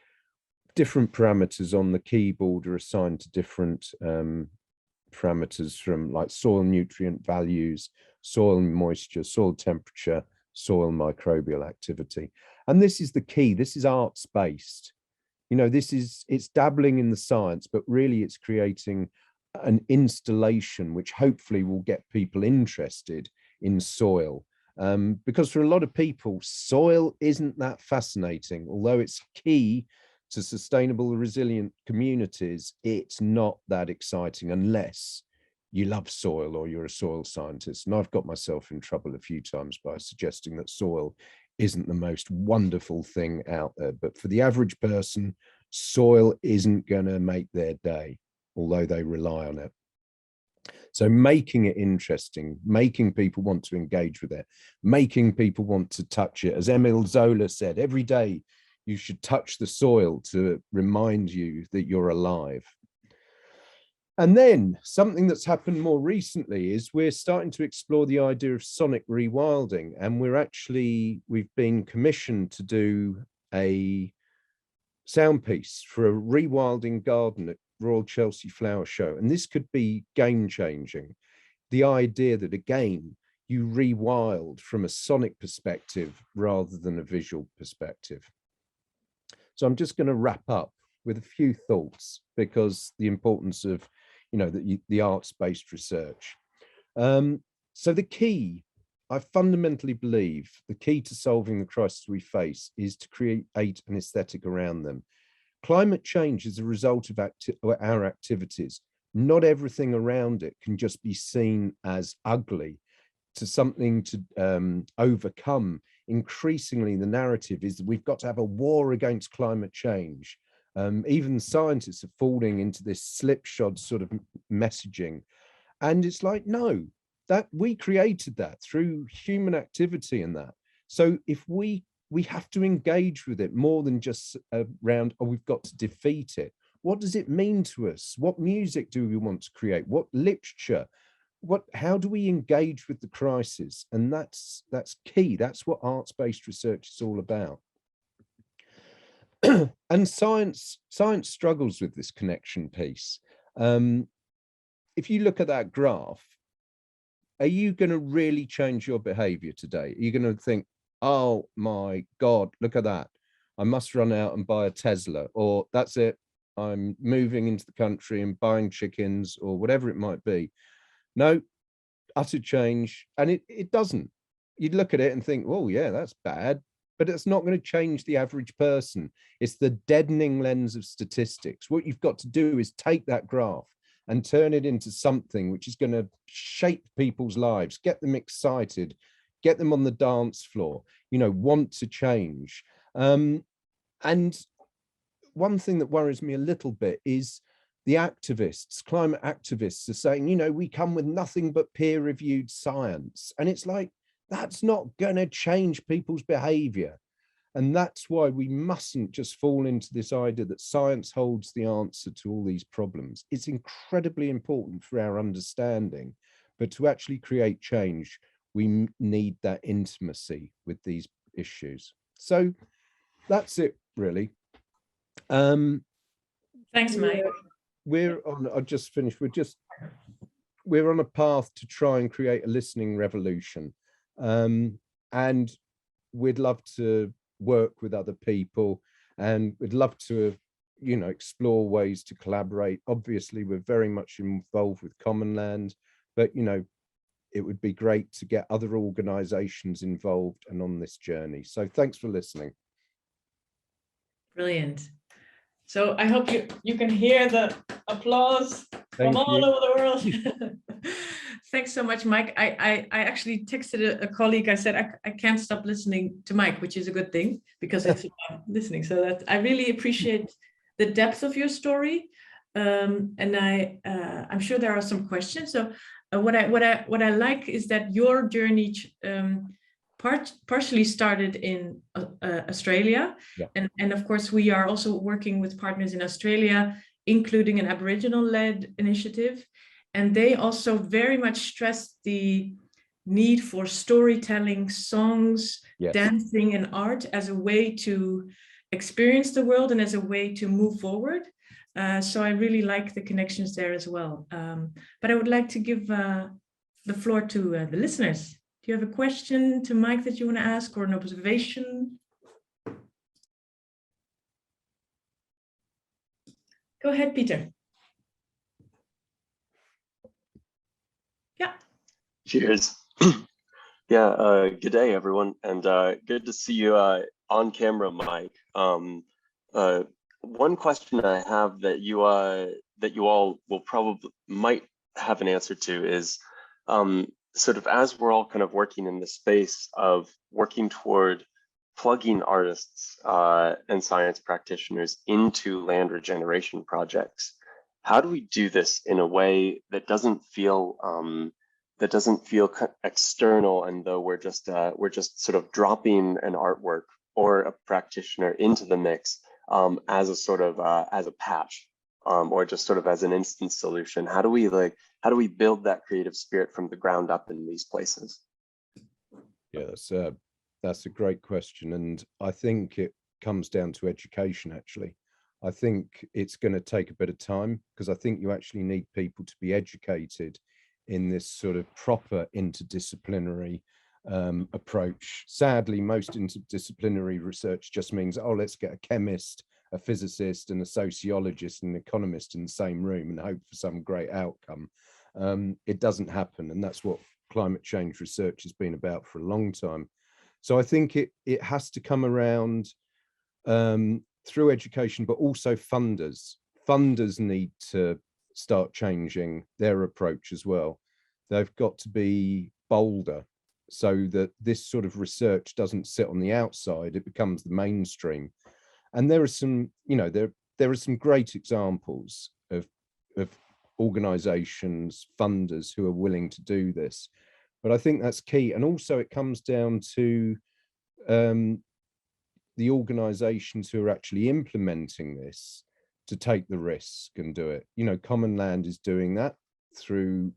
different parameters on the keyboard are assigned to different parameters, from like soil nutrient values, soil moisture, soil temperature, soil microbial activity. And this is the key. This is arts based. You know, it's dabbling in the science, but really it's creating an installation which hopefully will get people interested in soil. Because for a lot of people, soil isn't that fascinating. Although it's key to sustainable, resilient communities, it's not that exciting unless you love soil or you're a soil scientist. And I've got myself in trouble a few times by suggesting that soil isn't the most wonderful thing out there. But for the average person, soil isn't going to make their day, although they rely on it. So making it interesting, making people want to engage with it, making people want to touch it. As Emile Zola said, every day you should touch the soil to remind you that you're alive. And then something that's happened more recently is we're starting to explore the idea of sonic rewilding. And we've been commissioned to do a sound piece for a rewilding garden at Royal Chelsea Flower Show. And this could be game changing. The idea that, again, you rewild from a sonic perspective rather than a visual perspective. So I'm just going to wrap up with a few thoughts, because the importance of, you know, the arts-based research. So the key, I fundamentally believe, the key to solving the crisis we face is to create an aesthetic around them. Climate change is a result of our activities. Not everything around it can just be seen as ugly, to something to overcome. Increasingly, the narrative is that we've got to have a war against climate change. Even scientists are falling into this slipshod sort of messaging. And it's like, no, that we created that through human activity and that. So if we have to engage with it more than just around, oh, we've got to defeat it. What does it mean to us? What music do we want to create? What literature? How do we engage with the crisis? And that's key. That's what arts-based research is all about. And science struggles with this connection piece. If you look at that graph, are you going to really change your behavior today? Are you going to think, oh my God, look at that, I must run out and buy a Tesla, or that's it, I'm moving into the country and buying chickens, or whatever it might be? No, utter change. And it doesn't. You'd look at it and think, oh yeah, that's bad, but it's not going to change the average person. It's the deadening lens of statistics. What you've got to do is take that graph and turn it into something which is going to shape people's lives, get them excited, get them on the dance floor, you know, want to change. And one thing that worries me a little bit is the activists, climate activists, are saying, you know, we come with nothing but peer-reviewed science. And it's like, that's not going to change people's behavior. And that's why we mustn't just fall into this idea that science holds the answer to all these problems. It's incredibly important for our understanding, but to actually create change, we need that intimacy with these issues. So that's it, really. Thanks, Mike. We're on, I'll just finish, we're on a path to try and create a listening revolution. And we'd love to work with other people, and we'd love to, you know, explore ways to collaborate. Obviously, we're very much involved with Common Land, but, you know, it would be great to get other organizations involved and on this journey. So thanks for listening. Brilliant. So I hope you can hear the applause from all over the world. Thanks so much, Mike. I actually texted a colleague. I said, I can't stop listening to Mike, which is a good thing because it's about listening. So that I really appreciate the depth of your story. And I'm sure there are some questions. So what I like is that your journey partially started in Australia. Yeah. And of course, we are also working with partners in Australia, including an Aboriginal-led initiative. And they also very much stress the need for storytelling, songs, yes, dancing, and art as a way to experience the world and as a way to move forward. So I really like the connections there as well. But I would like to give the floor to the listeners. Do you have a question to Mike that you want to ask, or an observation? Go ahead, Peter. Yeah. Cheers. Yeah, good day, everyone, and good to see you on camera, Mike. One question I have that you all will probably might have an answer to is sort of as we're all kind of working in the space of working toward plugging artists and science practitioners into land regeneration projects. How do we do this in a way that doesn't feel external, and though we're just sort of dropping an artwork or a practitioner into the mix as a sort of as a patch or just sort of as an instant solution? How do we build that creative spirit from the ground up in these places? Yeah, that's a great question, and I think it comes down to education. Actually, I think it's going to take a bit of time, because I think you actually need people to be educated in this sort of proper interdisciplinary approach. Sadly, most interdisciplinary research just means, oh, let's get a chemist, a physicist, and a sociologist and an economist in the same room and hope for some great outcome. It doesn't happen, and that's what climate change research has been about for a long time. So I think it has to come around through education, but also funders. Funders need to start changing their approach as well. They've got to be bolder so that this sort of research doesn't sit on the outside, it becomes the mainstream. And there are some, there are some great examples of organizations, funders who are willing to do this. But I think that's key. And also it comes down to the organizations who are actually implementing this to take the risk and do it. Common Land is doing that through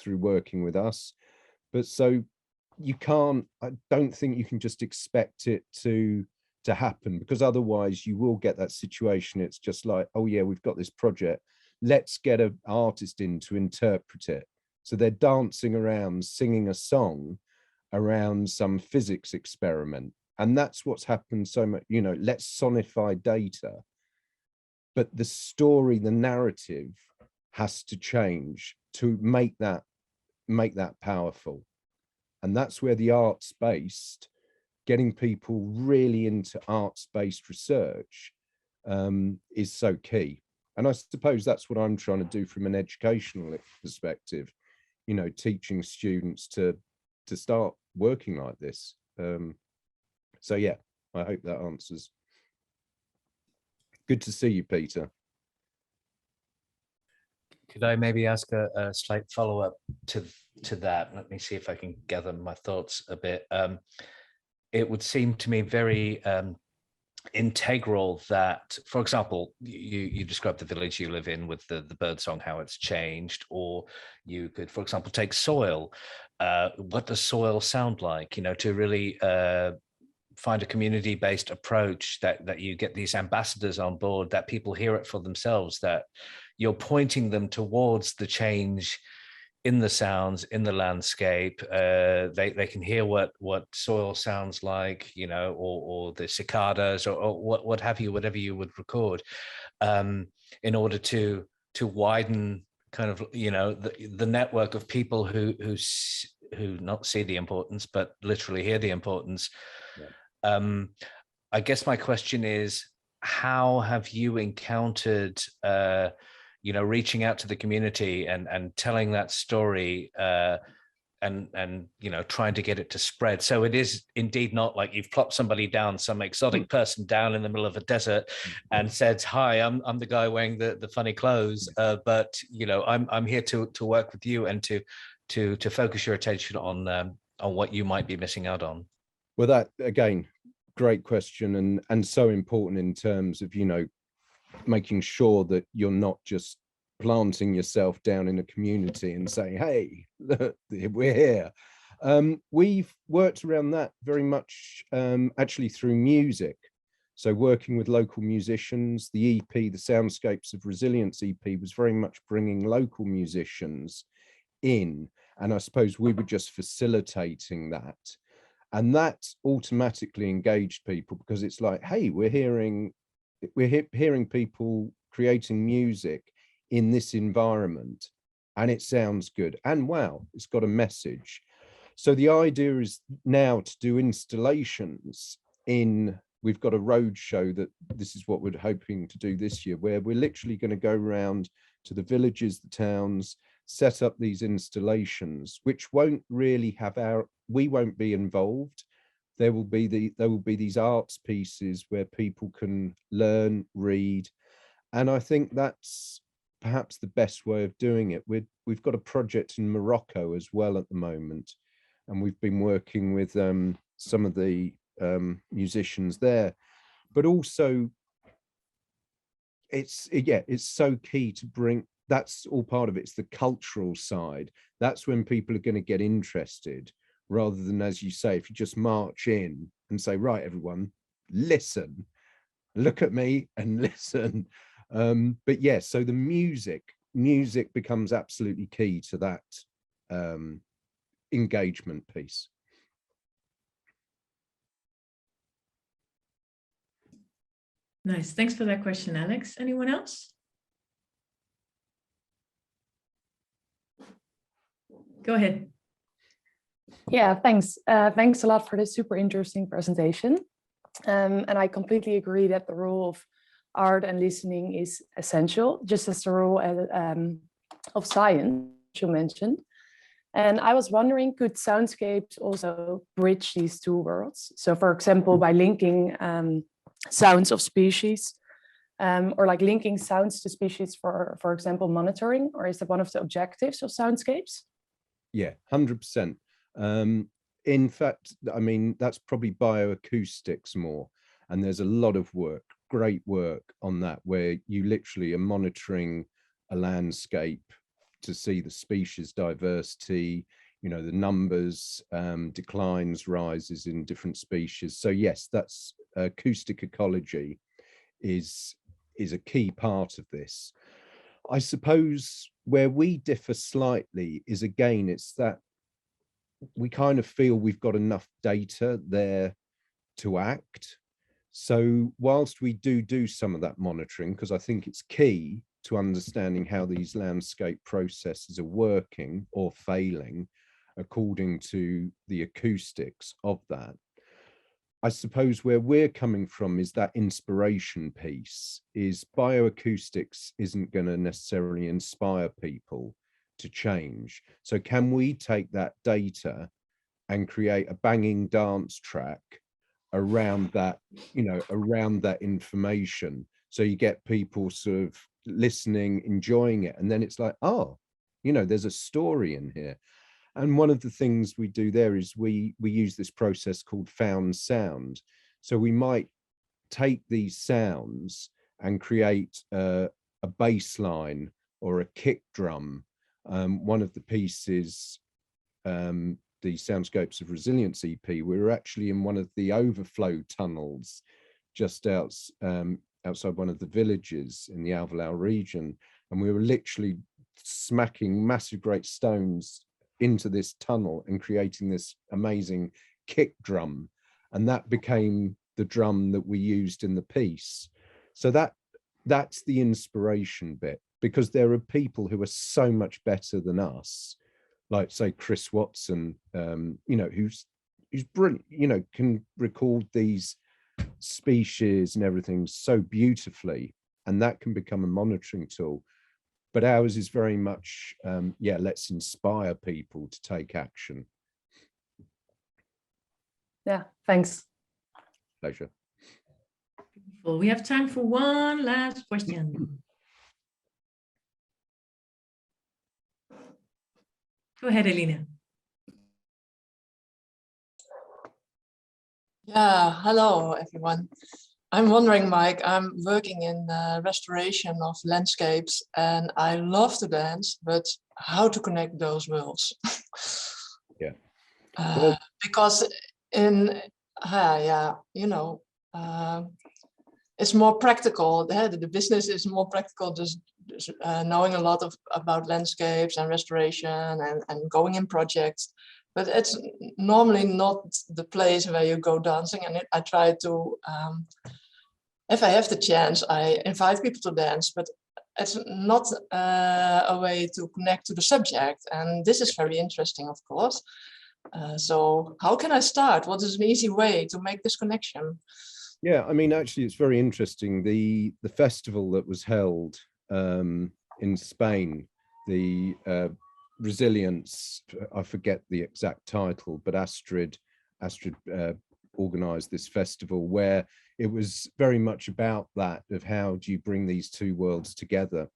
working with us. But so I don't think you can just expect it to happen, because otherwise you will get that situation. It's just like, oh yeah, we've got this project, let's get an artist in to interpret it. So they're dancing around, singing a song around some physics experiment. And that's what's happened so much, let's sonify data. But the story, the narrative has to change to make that powerful. And that's where the arts-based, getting people really into arts-based research is so key. And I suppose that's what I'm trying to do from an educational perspective, teaching students to start working like this. So yeah, I hope that answers. Good to see you, Peter. Could I maybe ask a slight follow-up to that? Let me see if I can gather my thoughts a bit. It would seem to me very integral that, for example, you described the village you live in with the birdsong, how it's changed, or you could, for example, take soil. What does soil sound like? To really find a community-based approach that you get these ambassadors on board, that people hear it for themselves, that you're pointing them towards the change in the sounds, in the landscape. They can hear what soil sounds like, or the cicadas, or what have you, whatever you would record, in order to widen kind of, the network of people who not see the importance, but literally hear the importance. Yeah. I guess my question is, how have you encountered reaching out to the community and telling that story, and trying to get it to spread, so it is indeed not like you've plopped somebody down, some exotic person down in the middle of a desert and said, hi, I'm the guy wearing the funny clothes, but I'm here to work with you and to focus your attention on what you might be missing out on. Well, that again, great question, and so important in terms of making sure that you're not just planting yourself down in a community and saying, hey, we're here. We've worked around that very much actually through music. So working with local musicians, the EP, the Soundscapes of Resilience EP, was very much bringing local musicians in. And I suppose we were just facilitating that. And that automatically engaged people, because it's like, hey, we're hearing people creating music in this environment, and it sounds good, and wow, it's got a message. So the idea is now to do installations in, we've got a road show that this is what we're hoping to do this year, where we're literally going to go around to the villages, the towns, set up these installations, which won't really have we won't be involved. There will be these arts pieces where people can learn, read. And I think that's perhaps the best way of doing it. We've got a project in Morocco as well at the moment, and we've been working with some of the musicians there. But also, it's so key to bring, that's all part of it. It's the cultural side. That's when people are going to get interested, rather than, as you say, if you just march in and say, right, everyone, listen, look at me and listen. But yes, so the music becomes absolutely key to that engagement piece. Nice. Thanks for that question, Alex. Anyone else? Go ahead. Yeah, thanks. Thanks a lot for this super interesting presentation. And I completely agree that the role of art and listening is essential, just as the role of science you mentioned. And I was wondering, could Soundscapes also bridge these two worlds? So for example, by linking sounds of species, or like linking sounds to species, for example, monitoring, or is that one of the objectives of Soundscapes? Yeah, 100%. In fact, I mean, that's probably bioacoustics more. And there's a lot of work, great work on that, where you literally are monitoring a landscape to see the species diversity, you know, the numbers, declines, rises in different species. So yes, that's acoustic ecology is a key part of this. I suppose where we differ slightly is, again, it's that we kind of feel we've got enough data there to act. So whilst we do some of that monitoring, because I think it's key to understanding how these landscape processes are working or failing according to the acoustics of that, I suppose where we're coming from is that inspiration piece. Is bioacoustics isn't going to necessarily inspire people to change. So can we take that data and create a banging dance track around that, you know, around that information, so you get people sort of listening, enjoying it, and then it's like, oh, you know, there's a story in here. And one of the things we do there is we use this process called found sound. So we might take these sounds and create a bass line or a kick drum. One of the pieces, the Soundscapes of Resilience EP, we were actually in one of the overflow tunnels just outside one of the villages in the Alvalao region. And we were literally smacking massive great stones into this tunnel and creating this amazing kick drum. And that became the drum that we used in the piece. So that's the inspiration bit, because there are people who are so much better than us, like say Chris Watson, you know, who's brilliant, you know, can record these species and everything so beautifully, and that can become a monitoring tool. But ours is very much, yeah, let's inspire people to take action. Yeah, thanks. Pleasure. Well, we have time for one last question. Go ahead, Elina. Yeah, hello everyone. I'm wondering, Mike, I'm working in restoration of landscapes and I love to dance, but how to connect those worlds? Yeah. Because in, yeah, you know, it's more practical. The business is more practical, just knowing a lot about landscapes and restoration and going in projects. But it's normally not the place where you go dancing, and I try to if I have the chance, I invite people to dance, but it's not a way to connect to the subject. And this is very interesting, of course. So how can I start? What is an easy way to make this connection? Yeah, I mean, actually, it's very interesting. The festival that was held in Spain, the Resilience, I forget the exact title, but Astrid organized this festival where it was very much about that, of how do you bring these two worlds together.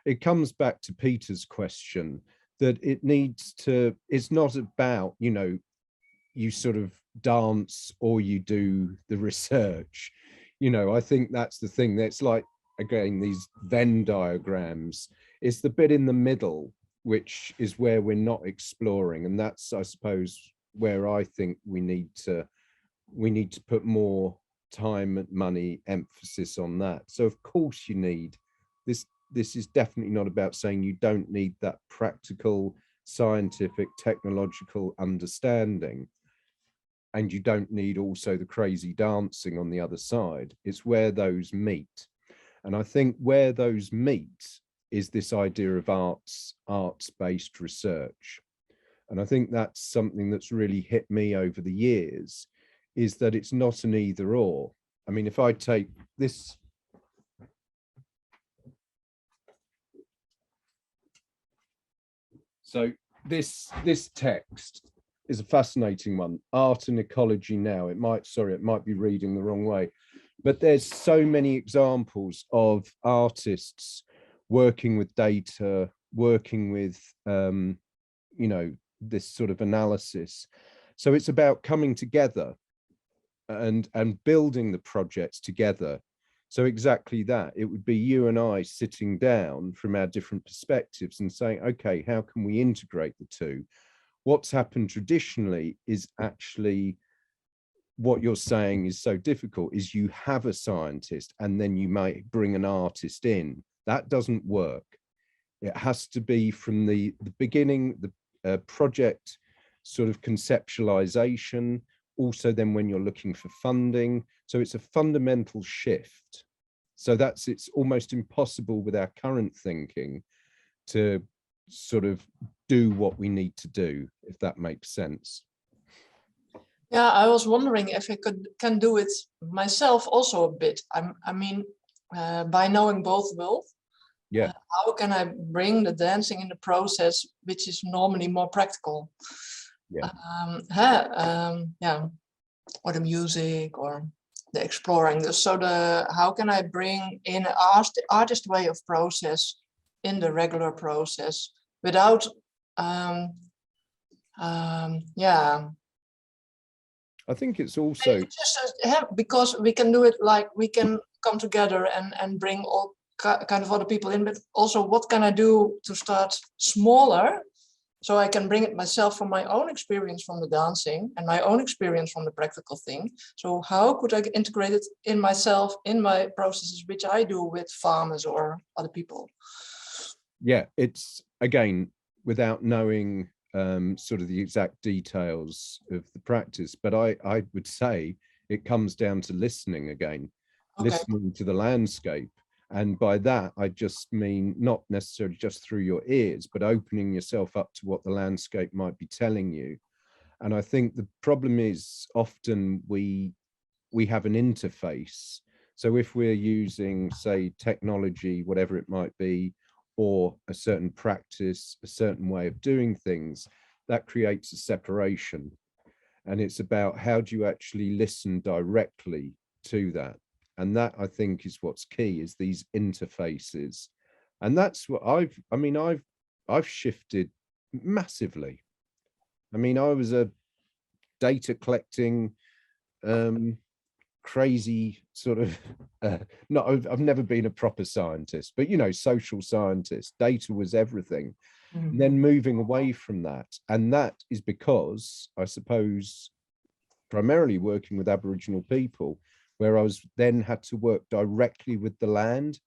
It comes back to Peter's question that it needs to, it's not about, you know, you sort of dance or you do the research. You know, I think that's the thing. That's like, again, these Venn diagrams. It's the bit in the middle, which is where we're not exploring. And that's, I suppose, where I think we need to put more time, money, emphasis on that. So of course you need this. This is definitely not about saying you don't need that practical, scientific, technological understanding. And you don't need also the crazy dancing on the other side. It's where those meet. And I think where those meet is this idea of arts-based research. And I think that's something that's really hit me over the years, is that it's not an either or. I mean, if I take this, so this text is a fascinating one, Art and Ecology Now. It might be reading the wrong way, but there's so many examples of artists working with data, working with, you know, this sort of analysis. So it's about coming together and building the projects together. So exactly that, it would be you and I sitting down from our different perspectives and saying, okay, how can we integrate the two? What's happened traditionally is actually, what you're saying is so difficult, is you have a scientist and then you might bring an artist in. That doesn't work. It has to be from the beginning, the project sort of conceptualization, also then when you're looking for funding. So it's a fundamental shift. So it's almost impossible with our current thinking to sort of do what we need to do, if that makes sense. Yeah, I was wondering if I can do it myself also a bit. I mean, by knowing both worlds, yeah, how can I bring the dancing in the process, which is normally more practical? Yeah. Yeah, or the music or the exploring. So how can I bring in an artist way of process in the regular process without, yeah. I think it's also just because we can do it, like we can come together and bring all kind of other people in, but also what can I do to start smaller so I can bring it myself from my own experience from the dancing and my own experience from the practical thing. So how could I integrate it in myself, in my processes, which I do with farmers or other people? Yeah, it's, again, without knowing sort of the exact details of the practice, but I would say it comes down to listening again, listening to the landscape. And by that, I just mean not necessarily just through your ears, but opening yourself up to what the landscape might be telling you. And I think the problem is often we have an interface. So if we're using, say, technology, whatever it might be, or a certain practice, a certain way of doing things, that creates a separation. And it's about how do you actually listen directly to that? And that, I think, is what's key, is these interfaces. And that's what I've shifted massively. I mean, I was a data collecting, crazy sort of, I've never been a proper scientist, but, you know, social scientist. Data was everything. And then moving away from that. And that is because, I suppose, primarily working with Aboriginal people, where I was then had to work directly with the land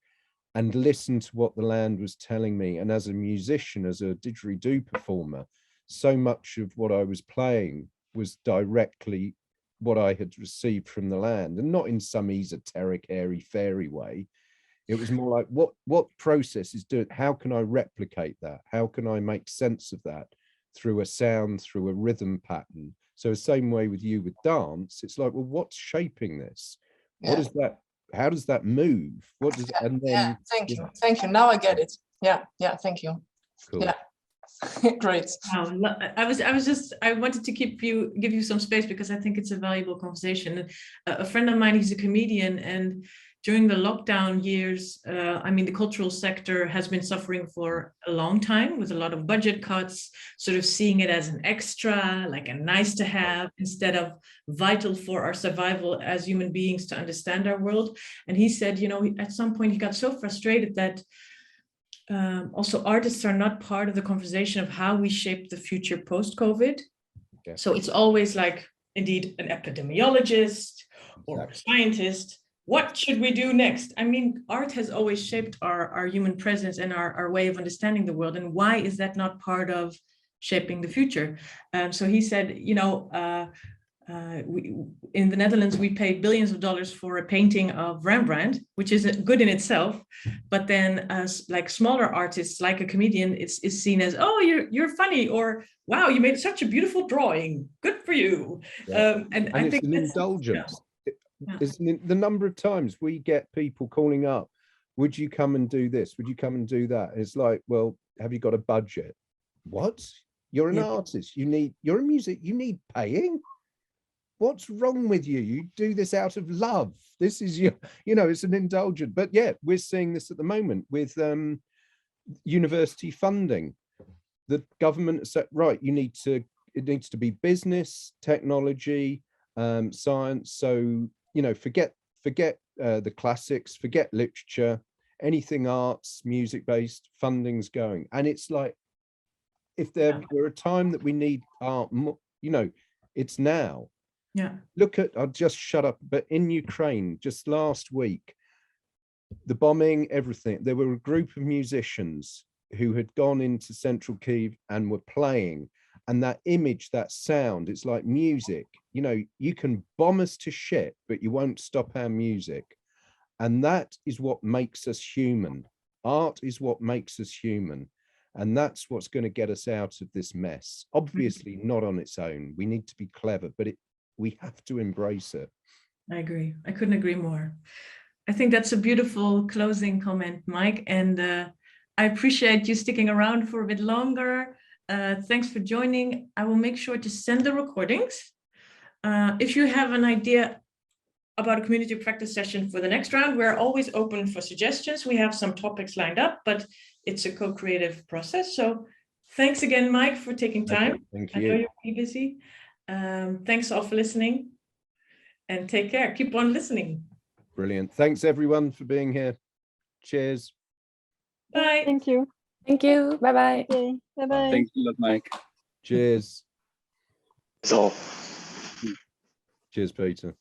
and listen to what the land was telling me. And as a musician, as a didgeridoo performer, so much of what I was playing was directly what I had received from the land, and not in some esoteric, airy fairy way. It was more like, what process is doing? How can I replicate that? How can I make sense of that through a sound, through a rhythm pattern? So the same way with you with dance, it's like, well, what's shaping this? What is that? How does that move? What does, and then thank you. Now I get it. Yeah, thank you. Cool. Yeah. Great. Wow. I wanted to give you some space because I think it's a valuable conversation. A friend of mine, he's a comedian, and during the lockdown years, I mean, the cultural sector has been suffering for a long time with a lot of budget cuts, sort of seeing it as an extra, like a nice to have, instead of vital for our survival as human beings to understand our world. And he said, you know, at some point he got so frustrated that also artists are not part of the conversation of how we shape the future post-COVID. Yeah. So it's always like, indeed, an epidemiologist or a scientist. What should we do next? I mean, art has always shaped our human presence and our way of understanding the world. And why is that not part of shaping the future? So he said, you know, in the Netherlands, we paid billions of dollars for a painting of Rembrandt, which is good in itself. But then as like smaller artists, like a comedian, it's seen as, oh, you're funny, or wow, you made such a beautiful drawing. Good for you. Yeah. And I it's think an indulgence. The number of times we get people calling up, would you come and do this? Would you come and do that? And it's like, well, have you got a budget? What? You're an artist. You're a music. You need paying. What's wrong with you? You do this out of love. This is your, you know, it's an indulgent. But yeah, we're seeing this at the moment with university funding. The government said, right, it needs to be business, technology, science. So, you know, forget the classics, forget literature, anything arts, music based, funding's going. And it's like, if there were a time that we need art, you know, it's now. Yeah. Look at, I'll just shut up, but in Ukraine, just last week, the bombing, everything, there were a group of musicians who had gone into central Kyiv and were playing, and that image, that sound, it's like music. You know, you can bomb us to shit, but you won't stop our music. And that is what makes us human. Art is what makes us human. And that's what's going to get us out of this mess. Obviously not on its own. We need to be clever, but we have to embrace it. I agree. I couldn't agree more. I think that's a beautiful closing comment, Mike. And I appreciate you sticking around for a bit longer. Thanks for joining. I will make sure to send the recordings. If you have an idea about a community practice session for the next round, we're always open for suggestions. We have some topics lined up, but it's a co-creative process. So thanks again, Mike, for taking time. Thank you. I know you're pretty busy. Thanks all for listening, and take care. Keep on listening. Brilliant. Thanks everyone for being here. Cheers. Bye. Thank you. Thank you. Bye-bye. Okay. Bye-bye. Thanks a lot, Mike. Cheers. That's all. Cheers, Peter.